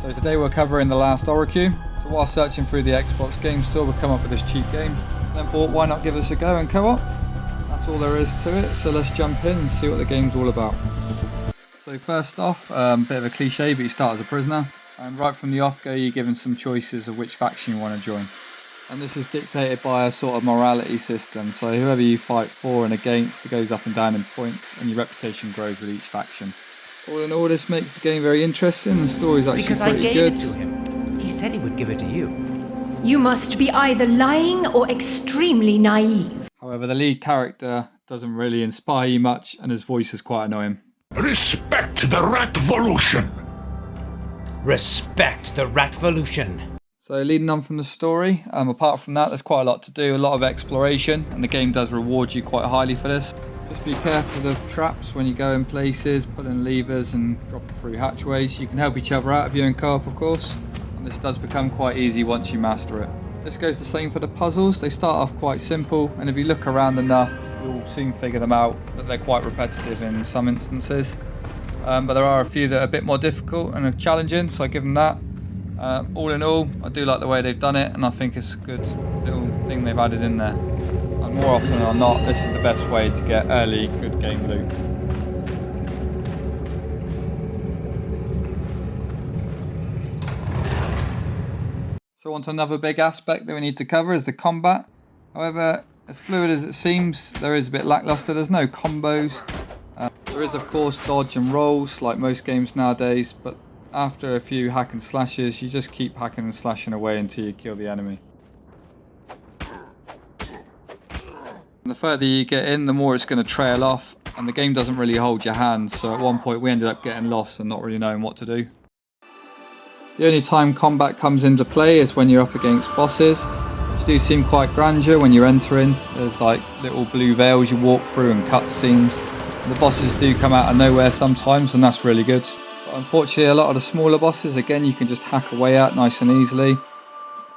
So today we're covering the last Oricru. So while searching through the Xbox game store, we've come up with this cheap game. Then thought, why not give us a go in co-op? That's all there is to it, so let's jump in and see what the game's all about. So first off, bit of a cliche, but you start as a prisoner. And right from the off-go, you're given some choices of which faction you want to join. And this is dictated by a sort of morality system, so whoever you fight for and against goes up and down in points, and your reputation grows with each faction. All in all, this makes the game very interesting, and the story's actually because pretty I gave good. it to him. He said he would give it to you. You must be either lying or extremely naive. However, the lead character doesn't really inspire you much, and his voice is quite annoying. Respect the Ratvolution! Respect the Ratvolution. So leading on from the story, apart from that, there's quite a lot to do, a lot of exploration, and the game does reward you quite highly for this. Just be careful of traps when you go in places, pulling levers and dropping through hatchways. You can help each other out if you're in co-op, of course, and this does become quite easy once you master it. This goes the same for the puzzles. They start off quite simple, and if you look around enough, you'll soon figure them out, but they're quite repetitive in some instances. But there are a few that are a bit more difficult and are challenging, so I give them that. All in all, I do like the way they've done it, and I think it's a good little thing they've added in there. And more often than not, this is the best way to get early good game loot. So on to another big aspect that we need to cover is the combat. However, as fluid as it seems, there is a bit lackluster. There's no combos. There is of course dodge and rolls like most games nowadays, but after a few hack and slashes, you just keep hacking and slashing away until you kill the enemy. And the further you get in, the more it's going to trail off, and the game doesn't really hold your hand, so at one point we ended up getting lost and not really knowing what to do. The only time combat comes into play is when you're up against bosses, which do seem quite grandeur when you're entering. There's like little blue veils you walk through and cutscenes. The bosses do come out of nowhere sometimes, and that's really good. But unfortunately, a lot of the smaller bosses, again, you can just hack away at nice and easily.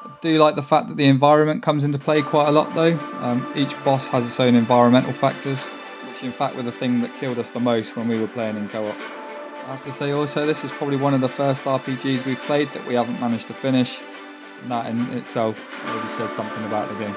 I do like the fact that the environment comes into play quite a lot though. Each boss has its own environmental factors, which in fact were the thing that killed us the most when we were playing in co-op. I have to say also, this is probably one of the first RPGs we've played that we haven't managed to finish, and that in itself maybe says something about the game.